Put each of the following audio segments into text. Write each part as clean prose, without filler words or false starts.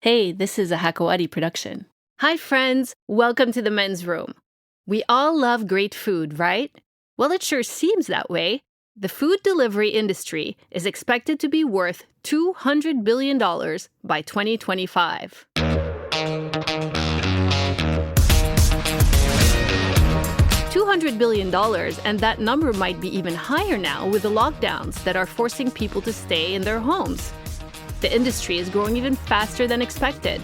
Hey, this is a Hakawati production. Hi, friends. Welcome to the men's room. We all love great food, right? Well, it sure seems that way. The food delivery industry is expected to be worth $200 billion by 2025. $200 billion, and that number might be even higher now with the lockdowns that are forcing people to stay in their homes. The industry is growing even faster than expected.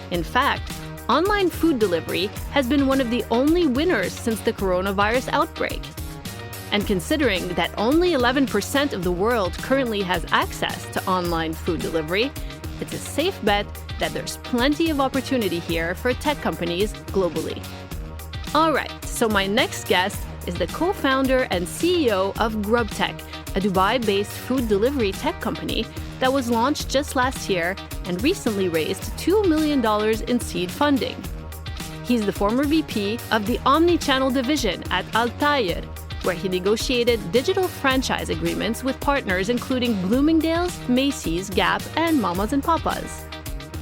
In fact, online food delivery has been one of the only winners since the coronavirus outbreak. And considering that only 11% of the world currently has access to online food delivery, it's a safe bet that there's plenty of opportunity here for tech companies globally. All right, so my next guest is the co-founder and CEO of Grubtech, a Dubai-based food delivery tech company that was launched just last year and recently raised $2 million in seed funding. He's the former VP of the Omnichannel division at Al Fayed, where he negotiated digital franchise agreements with partners including Bloomingdale's, Macy's, Gap, and Mamas and Papas.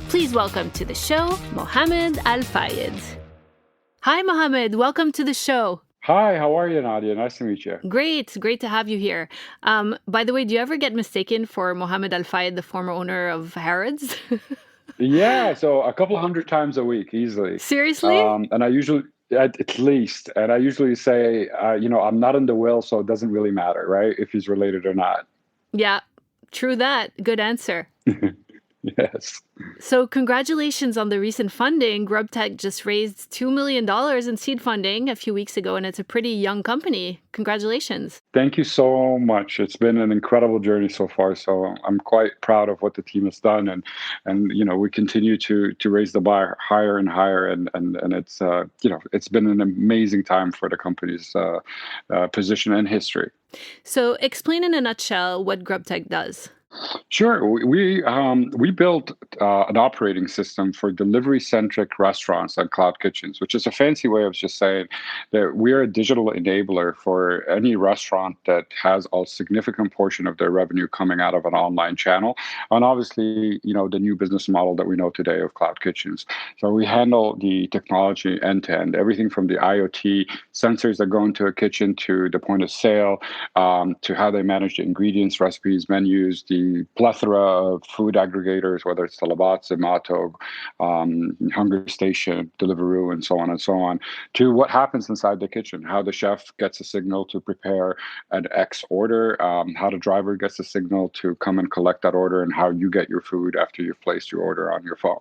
Please welcome to the show, Mohamed Al Fayed. Hi, Mohamed. Welcome to the show. Hi, how are you, Nadia? Nice to meet you. Great to have you here. By the way, do you ever get mistaken for Mohamed Al Fayed, the former owner of Harrods? Yeah, so a couple hundred times a week, easily. Seriously? And I usually, at least, and I usually say, I'm not in the will, so it doesn't really matter, right? If he's related or not. Yeah, true that. Good answer. Yes. So congratulations on the recent funding. Grubtech just raised $2 million in seed funding a few weeks ago, and it's a pretty young company. Congratulations. Thank you so much. It's been an incredible journey so far. So I'm quite proud of what the team has done, and we continue to raise the bar higher and higher, and it's it's been an amazing time for the company's position and history. So explain in a nutshell what Grubtech does. Sure. We built an operating system for delivery-centric restaurants and cloud kitchens, which is a fancy way of just saying that we're a digital enabler for any restaurant that has a significant portion of their revenue coming out of an online channel. And obviously, the new business model that we know today of cloud kitchens. So we handle the technology end to end, everything from the IoT sensors that go into a kitchen to the point of sale, to how they manage the ingredients, recipes, menus, the plethora of food aggregators, whether it's Talabat, Zomato, Hunger Station, Deliveroo, and so on, to what happens inside the kitchen, how the chef gets a signal to prepare an X order, how the driver gets a signal to come and collect that order, and how you get your food after you've placed your order on your phone.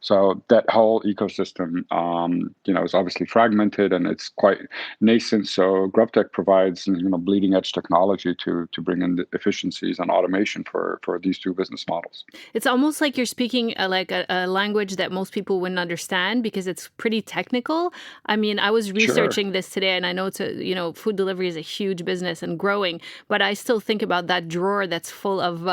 So that whole ecosystem, is obviously fragmented and it's quite nascent. So Grubtech provides, bleeding edge technology to bring in the efficiencies and automation for these two business models. It's almost like you're speaking like a language that most people wouldn't understand because it's pretty technical. I mean, I was Sure. researching this today, and I know food delivery is a huge business and growing, but I still think about that drawer that's full of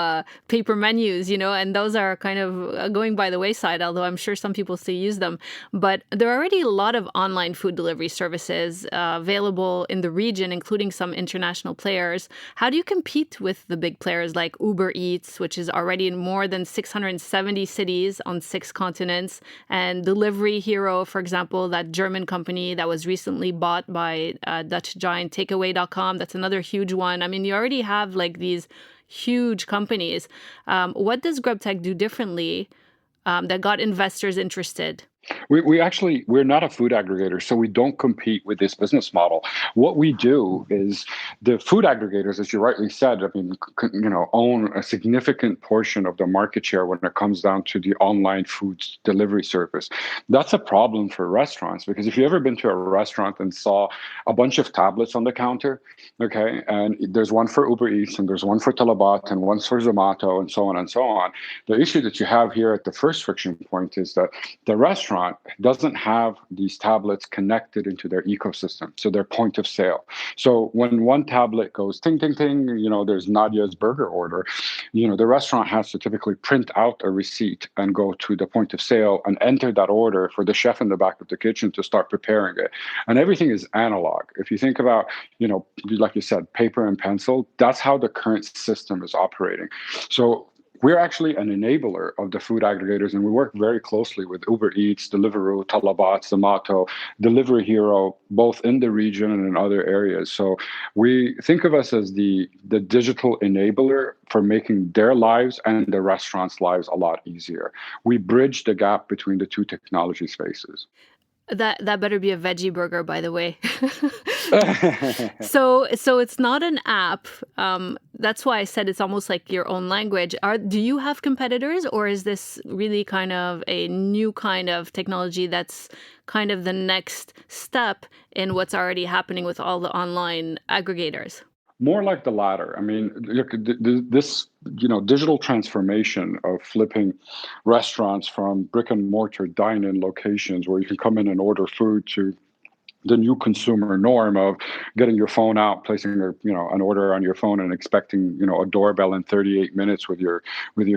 paper menus, and those are kind of going by the wayside, although I'm sure some people still use them. But there are already a lot of online food delivery services available in the region, including some international players. How do you compete with the big players like Uber Eats, which is already in more than 670 cities on 6 continents, and Delivery Hero, for example, that German company that was recently bought by Dutch giant Takeaway.com? That's another huge one. I mean, you already have like these huge companies. What does Grubtech do differently that got investors interested? We're not a food aggregator, so we don't compete with this business model. What we do is the food aggregators, as you rightly said, own a significant portion of the market share when it comes down to the online food delivery service. That's a problem for restaurants because if you've ever been to a restaurant and saw a bunch of tablets on the counter, okay, and there's one for Uber Eats and there's one for Talabat and one for Zomato and so on and so on, the issue that you have here at the first friction point is that the restaurant doesn't have these tablets connected into their ecosystem, so their point of sale. So when one tablet goes ting, ting, ting, there's Nadia's burger order, the restaurant has to typically print out a receipt and go to the point of sale and enter that order for the chef in the back of the kitchen to start preparing it. And everything is analog. If you think about, like you said, paper and pencil, that's how the current system is operating. So we're actually an enabler of the food aggregators, and we work very closely with Uber Eats, Deliveroo, Talabat, Zomato, Delivery Hero, both in the region and in other areas. So we think of us as the digital enabler for making their lives and the restaurants' lives a lot easier. We bridge the gap between the two technology spaces. That better be a veggie burger, by the way. So it's not an app. That's why I said it's almost like your own language. Do you have competitors, or is this really kind of a new kind of technology that's kind of the next step in what's already happening with all the online aggregators? More like the latter. I mean, look, this digital transformation of flipping restaurants from brick and mortar dine-in locations where you can come in and order food to the new consumer norm of getting your phone out, placing an order on your phone and expecting a doorbell in 38 minutes with your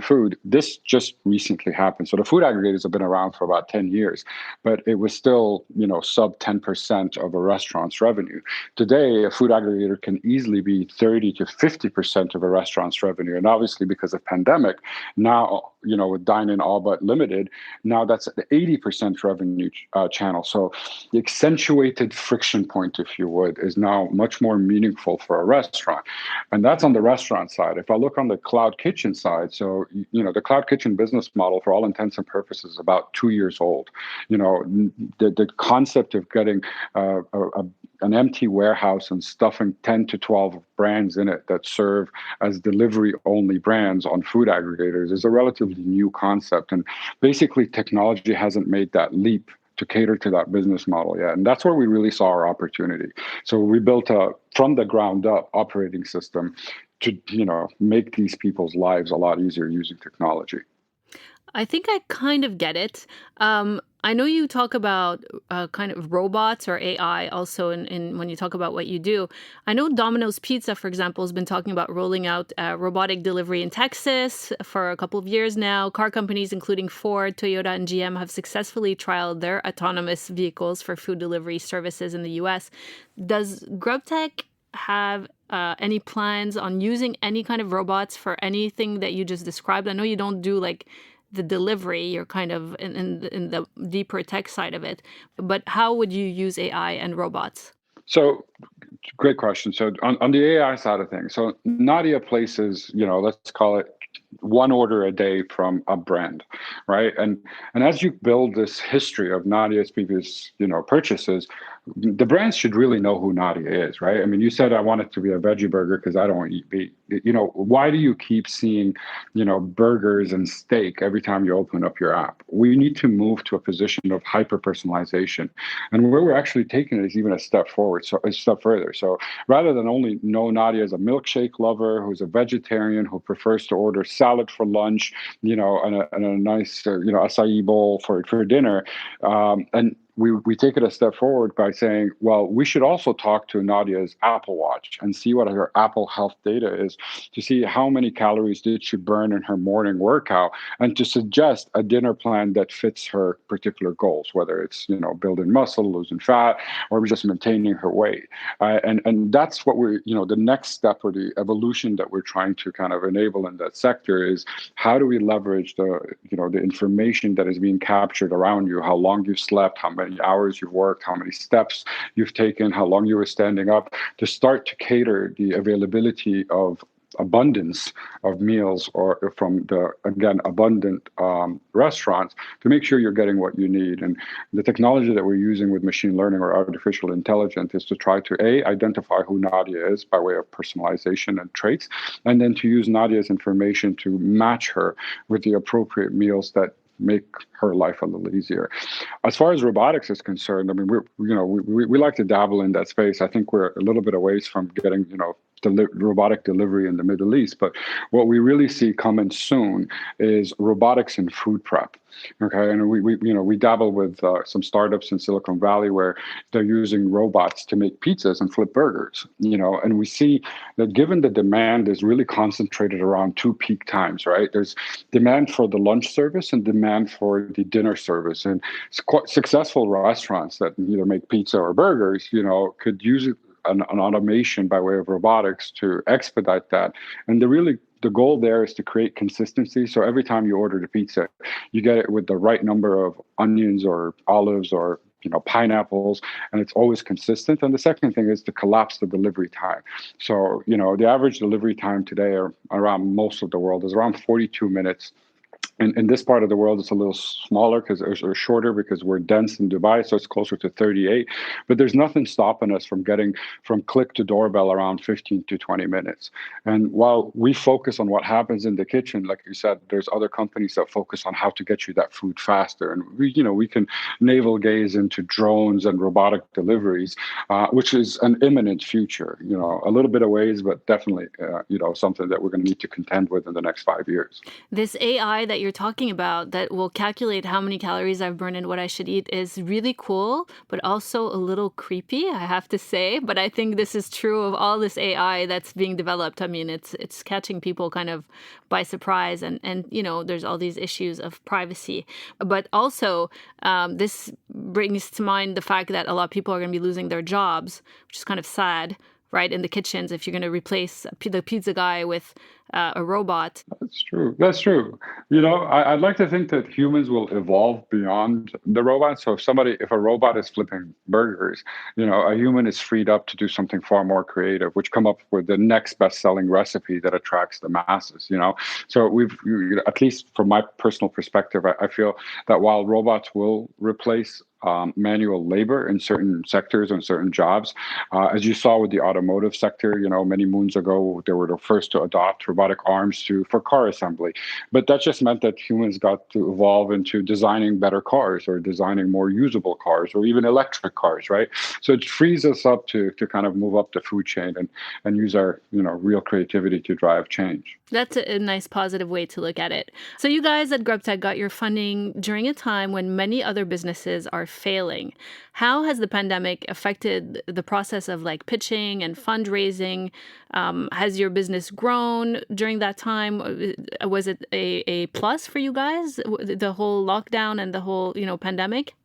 food. This just recently happened. So the food aggregators have been around for about 10 years, but it was still sub 10% of a restaurant's revenue. Today, a food aggregator can easily be 30 to 50% of a restaurant's revenue, and obviously because of pandemic, now with dine-in all but limited, now that's the 80% revenue channel. So the accentuated friction point, if you would, is now much more meaningful for a restaurant. And that's on the restaurant side. If I look on the cloud kitchen side, so, the cloud kitchen business model, for all intents and purposes, is about 2 years old. The concept of getting an empty warehouse and stuffing 10 to 12 brands in it that serve as delivery-only brands on food aggregators is a relatively new concept. And basically, technology hasn't made that leap to cater to that business model yet. And that's where we really saw our opportunity. So we built a from the ground up operating system to, make these people's lives a lot easier using technology. I think I kind of get it. I know you talk about kind of robots or AI also in when you talk about what you do. I know Domino's Pizza, for example, has been talking about rolling out robotic delivery in Texas for a couple of years now. Car companies, including Ford, Toyota, and GM, have successfully trialed their autonomous vehicles for food delivery services in the U.S. Does Grubtech have any plans on using any kind of robots for anything that you just described? I know you don't do like the delivery, you're kind of in the deeper tech side of it, but how would you use AI and robots? So great question. So on the AI side of things, so Nadia places, let's call it one order a day from a brand, right? And as you build this history of Nadia's previous, purchases, the brands should really know who Nadia is, right? I mean, you said I want it to be a veggie burger because I don't eat meat. Why do you keep seeing, burgers and steak every time you open up your app? We need to move to a position of hyper personalization, and where we're actually taking it is even a step forward, so a step further. So rather than only know Nadia as a milkshake lover who's a vegetarian who prefers to order salad for lunch, and a nice, acai bowl for dinner, and we take it a step forward by saying, well, we should also talk to Nadia's Apple Watch and see what her Apple Health data is to see how many calories did she burn in her morning workout, and to suggest a dinner plan that fits her particular goals, whether it's, building muscle, losing fat, or just maintaining her weight. And that's what we're, the next step or the evolution that we're trying to kind of enable in that sector is how do we leverage the information that is being captured around you, how long you've slept, how many hours you've worked, how many steps you've taken, how long you were standing up, to start to cater the availability of abundance of meals or from the, again, abundant restaurants to make sure you're getting what you need. And the technology that we're using with machine learning or artificial intelligence is to try to identify who Nadia is by way of personalization and traits, and then to use Nadia's information to match her with the appropriate meals that make her life a little easier. As far as robotics is concerned, I mean, we like to dabble in that space. I think we're a little bit away from getting, robotic delivery in the Middle East. But what we really see coming soon is robotics in food prep. Okay, and we dabble with some startups in Silicon Valley where they're using robots to make pizzas and flip burgers. And we see that given the demand is really concentrated around two peak times, right? There's demand for the lunch service and demand for the dinner service, and successful restaurants that either make pizza or burgers, could use an automation by way of robotics to expedite that. And the the goal there is to create consistency. So every time you order the pizza, you get it with the right number of onions or olives or pineapples, and it's always consistent. And the second thing is to collapse the delivery time. So the average delivery time today around most of the world is around 42 minutes. In this part of the world, it's a little smaller or shorter because we're dense in Dubai, so it's closer to 38. But there's nothing stopping us from getting from click to doorbell around 15 to 20 minutes. And while we focus on what happens in the kitchen, like you said, there's other companies that focus on how to get you that food faster. And we can navel gaze into drones and robotic deliveries, which is an imminent future. A little bit of ways, but definitely, something that we're going to need to contend with in the next 5 years. This AI that you're talking about that will calculate how many calories I've burned and what I should eat is really cool, but also a little creepy, I have to say. But I think this is true of all this AI that's being developed. I mean, it's catching people kind of by surprise, and there's all these issues of privacy. But also, this brings to mind the fact that a lot of people are going to be losing their jobs, which is kind of sad, right, in the kitchens, if you're going to replace the pizza guy with a robot. That's true. That's true. I'd like to think that humans will evolve beyond the robot. So if a robot is flipping burgers, a human is freed up to do something far more creative, which come up with the next best-selling recipe that attracts the masses. So at least from my personal perspective, I feel that while robots will replace manual labor in certain sectors and certain jobs. As you saw with the automotive sector, many moons ago, they were the first to adopt robotic arms for car assembly. But that just meant that humans got to evolve into designing better cars or designing more usable cars or even electric cars, right? So it frees us up to kind of move up the food chain and use our, real creativity to drive change. That's a nice positive way to look at it. So you guys at Grubtech got your funding during a time when many other businesses are failing. How has the pandemic affected the process of pitching and fundraising? Has your business grown during that time? Was it a plus for you guys, the whole lockdown and the whole, pandemic?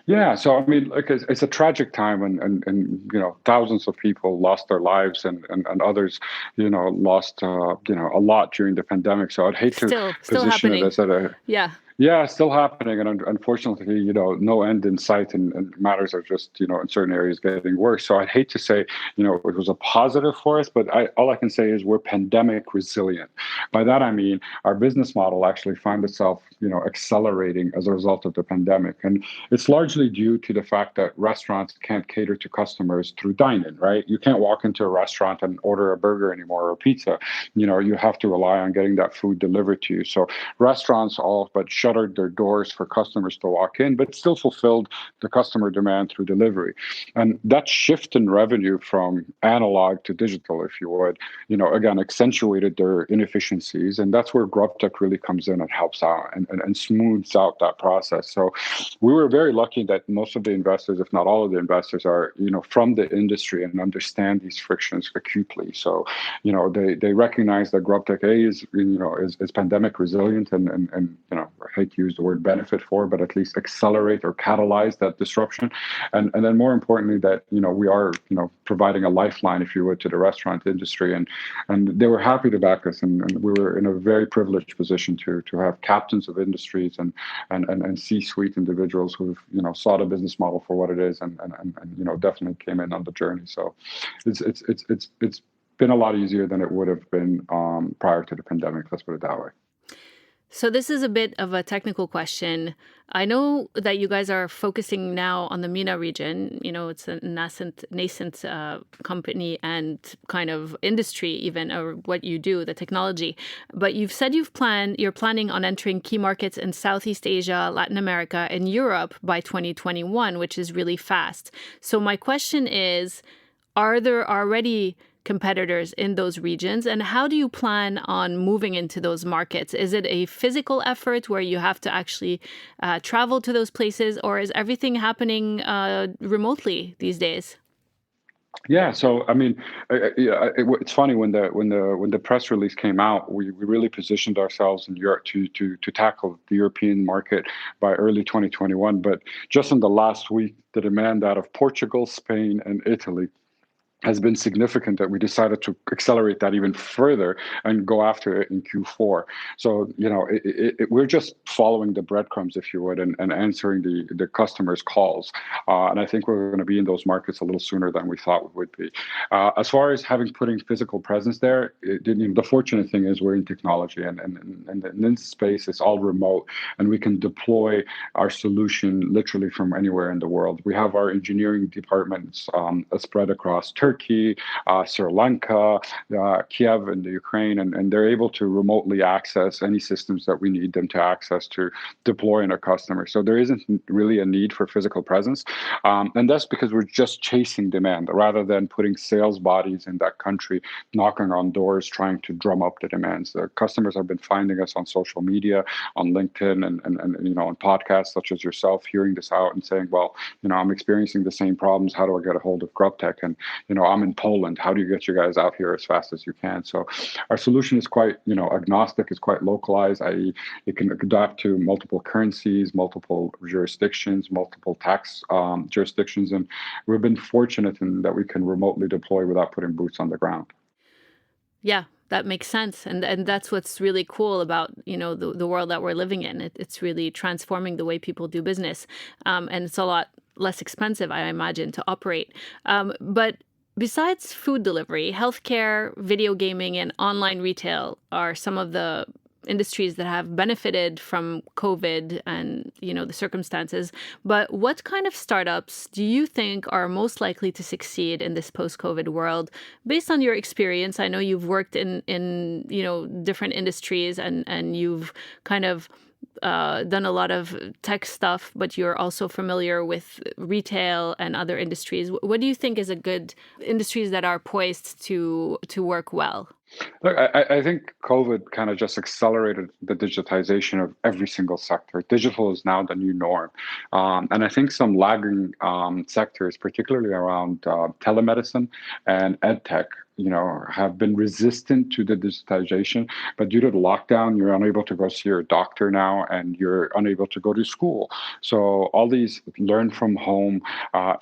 Yeah, so I mean, it's a tragic time, and thousands of people lost their lives, and others, lost a lot during the pandemic. So I'd hate to Still position happening. it as yeah, still happening, and unfortunately, no end in sight, and matters are just, in certain areas getting worse. So I'd hate to say, it was a positive for us, but all I can say is we're pandemic resilient. By that I mean our business model actually found itself, accelerating as a result of the pandemic, and it's largely due to the fact that restaurants can't cater to customers through dine-in, right? You can't walk into a restaurant and order a burger anymore or a pizza. You have to rely on getting that food delivered to you. So restaurants all but shuttered their doors for customers to walk in, but still fulfilled the customer demand through delivery. And that shift in revenue from analog to digital, if you would, again, accentuated their inefficiencies. And that's where Grubtech really comes in and helps out and smooths out that process. So we were very lucky that most of the investors, if not all of the investors, are, from the industry and understand these frictions acutely. So, they recognize that Grubtech is pandemic resilient and I hate to use the word benefit for, but at least accelerate or catalyze that disruption. And then more importantly, that, we are, providing a lifeline, if you would, to the restaurant industry. And they were happy to back us. And we were in a very privileged position to have captains of industries and C-suite individuals who've, saw the business model for what it is and definitely came in on the journey. So it's been a lot easier than it would have been prior to the pandemic. Let's put it that way. So this is a bit of a technical question. I know that you guys are focusing now on the MENA region. It's a nascent company and kind of industry even, or what you do, the technology. But you've said you're planning on entering key markets in Southeast Asia, Latin America, and Europe by 2021, which is really fast. So my question is, are there already competitors in those regions, and how do you plan on moving into those markets? Is it a physical effort where you have to actually travel to those places, or is everything happening remotely these days? Yeah, so I mean, it's funny when the press release came out, we really positioned ourselves in Europe to tackle the European market by early 2021. But just in the last week, the demand out of Portugal, Spain, and Italy has been significant that we decided to accelerate that even further and go after it in Q4. So, we're just following the breadcrumbs, if you would, and answering the customers' calls. And I think we're going to be in those markets a little sooner than we thought we would be. As far as putting physical presence there, the fortunate thing is we're in technology, and in this space, it's all remote, and we can deploy our solution literally from anywhere in the world. We have our engineering departments spread across Turkey, Sri Lanka, Kiev in the Ukraine, and they're able to remotely access any systems that we need them to access to deploy in a customer. So there isn't really a need for physical presence. And that's because we're just chasing demand rather than putting sales bodies in that country, knocking on doors, trying to drum up the demands. The customers have been finding us on social media, on LinkedIn, and on podcasts such as yourself, hearing this out and saying, well, I'm experiencing the same problems. How do I get a hold of Grubtech? And I'm in Poland. How do you get you guys out here as fast as you can? So our solution is quite, agnostic. It's quite localized, i.e., it can adapt to multiple currencies, multiple jurisdictions, multiple tax jurisdictions. And we've been fortunate in that we can remotely deploy without putting boots on the ground. Yeah, that makes sense. And that's what's really cool about, the world that we're living in. It's really transforming the way people do business. And it's a lot less expensive, I imagine, to operate. But besides food delivery, healthcare, video gaming, and online retail are some of the industries that have benefited from COVID and, the circumstances. But what kind of startups do you think are most likely to succeed in this post-COVID world? Based on your experience, I know you've worked in different industries and you've kind of done a lot of tech stuff, but you're also familiar with retail and other industries. What do you think is a good industries that are poised to work well? Look, I think COVID kind of just accelerated the digitization of every single sector. Digital is now the new norm. And I think some lagging sectors, particularly around telemedicine and ed tech, have been resistant to the digitization. But due to the lockdown, you're unable to go see your doctor now, and you're unable to go to school. So all these learn from home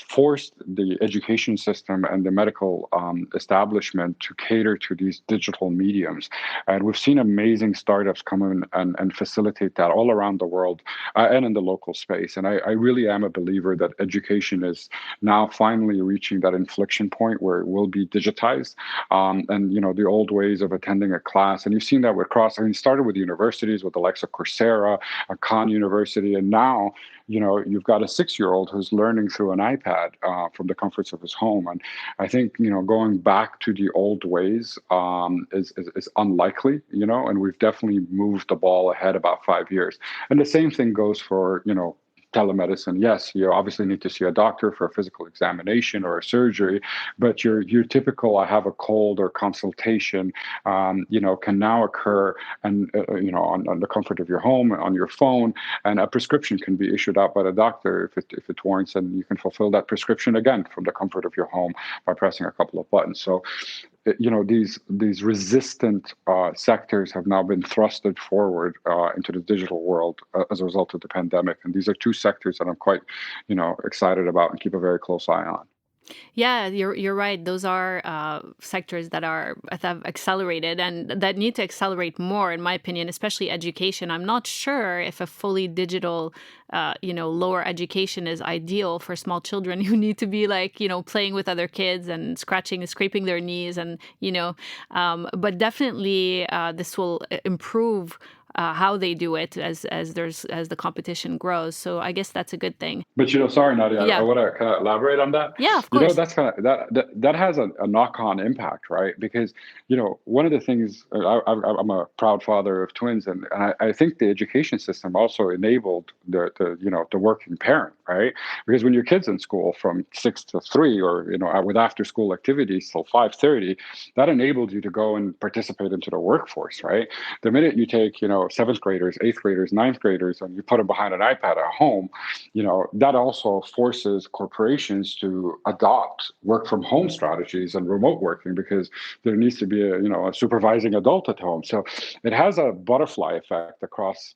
forced the education system and the medical establishment to cater to these digital mediums. And we've seen amazing startups come in and facilitate that all around the world and in the local space. And I really am a believer that education is now finally reaching that inflection point where it will be digitized. And the old ways of attending a class, and you've seen that it started with universities with the likes of Coursera, Khan University, and now you've got a 6-year-old who's learning through an iPad from the comforts of his home. And I think going back to the old ways is unlikely, and we've definitely moved the ball ahead about 5 years. And the same thing goes for telemedicine. Yes, you obviously need to see a doctor for a physical examination or a surgery, but your typical I have a cold or consultation, can now occur and on the comfort of your home, on your phone, and a prescription can be issued out by the doctor if it warrants, and you can fulfill that prescription again from the comfort of your home by pressing a couple of buttons. So these resistant sectors have now been thrusted forward into the digital world as a result of the pandemic, and these are two sectors that I'm quite excited about and keep a very close eye on. Yeah, you're right. Those are sectors that have accelerated and that need to accelerate more, in my opinion, especially education. I'm not sure if a fully digital, lower education is ideal for small children who need to be playing with other kids and scraping their knees, and but definitely this will improve how they do it as the competition grows. So I guess that's a good thing. But sorry, Nadia, Yeah. I want to elaborate on that. Yeah, of course. That's kind of that has a knock-on impact, right? Because one of the things I'm a proud father of twins, and I think the education system also enabled the working parent, right? Because when your kid's in school from 6 to 3, or with after-school activities till 5:30, that enabled you to go and participate into the workforce, right? The minute you take 7th graders, 8th graders, 9th graders, and you put them behind an iPad at home, that also forces corporations to adopt work from home strategies and remote working, because there needs to be a supervising adult at home. So it has a butterfly effect across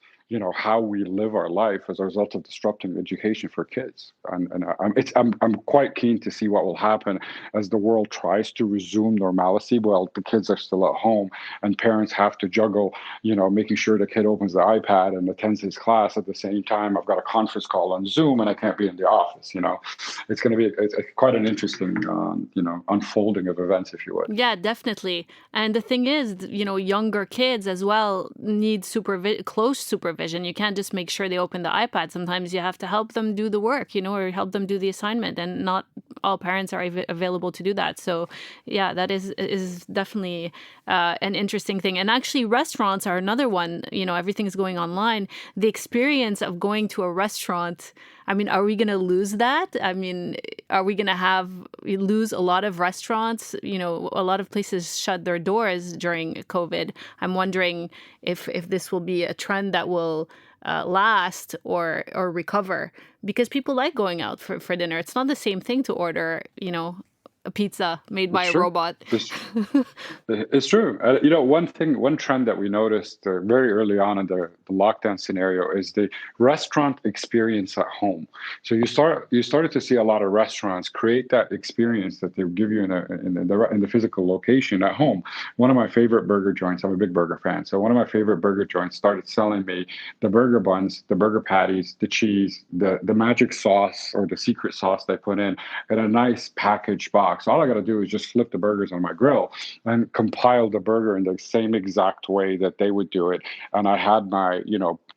how we live our life as a result of disrupting education for kids. I'm quite keen to see what will happen as the world tries to resume normalcy while the kids are still at home and parents have to juggle, making sure the kid opens the iPad and attends his class at the same time. I've got a conference call on Zoom and I can't be in the office. It's going to be quite an interesting, unfolding of events, if you would. Yeah, definitely. And the thing is, younger kids as well need close supervision. You can't just make sure they open the iPad. Sometimes you have to help them do the work, or help them do the assignment. And not all parents are available to do that. So, yeah, that is definitely an interesting thing. And actually, restaurants are another one. Everything's going online. The experience of going to a restaurant, are we going to lose that? Are we going to lose a lot of restaurants? A lot of places shut their doors during COVID. I'm wondering if this will be a trend that will last or recover, because people like going out for dinner. It's not the same thing to order, a pizza made by a robot. It's true. One trend that we noticed very early on in the lockdown scenario is the restaurant experience at home. So you started to see a lot of restaurants create that experience that they give you in the physical location at home. One of my favorite burger joints, I'm a big burger fan, so one of my favorite burger joints started selling me the burger buns, the burger patties, the cheese, the magic sauce or the secret sauce they put in a nice packaged box. All I got to do is just flip the burgers on my grill and compile the burger in the same exact way that they would do it. And I had my,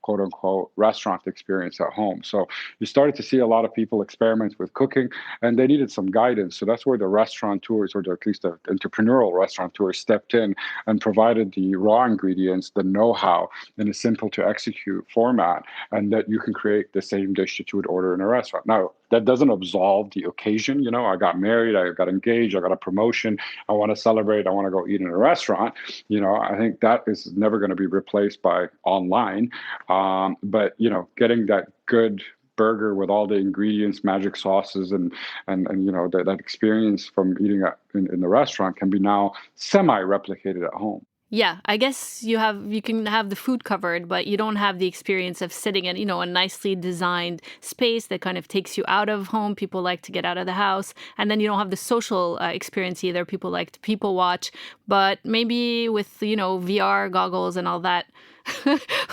quote unquote, restaurant experience at home. So you started to see a lot of people experiment with cooking and they needed some guidance. So that's where the restaurateurs, or at least the entrepreneurial restaurateurs, stepped in and provided the raw ingredients, the know-how in a simple to execute format, and that you can create the same dish that you would order in a restaurant. Now, that doesn't absolve the occasion. I got married, I got engaged, I got a promotion, I want to celebrate, I want to go eat in a restaurant. I think that is never going to be replaced by online. But getting that good burger with all the ingredients, magic sauces, and that experience from eating in the restaurant can be now semi-replicated at home. Yeah, I guess you can have the food covered, but you don't have the experience of sitting in, a nicely designed space that kind of takes you out of home. People like to get out of the house. And then you don't have the social experience either. People like to people watch. But maybe with, VR goggles and all that,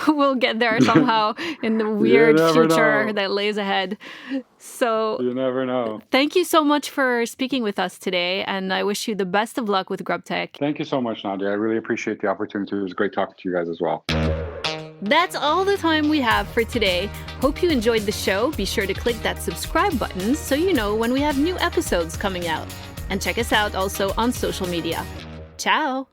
we'll get there somehow in the weird future that lays ahead. So you never know. Thank you so much for speaking with us today, and I wish you the best of luck with Grubtech. Thank you so much, Nadia. I really appreciate the opportunity. It was great talking to you guys as well. That's all the time we have for today. Hope you enjoyed the show. Be sure to click that subscribe button so you know when we have new episodes coming out. And check us out also on social media. Ciao!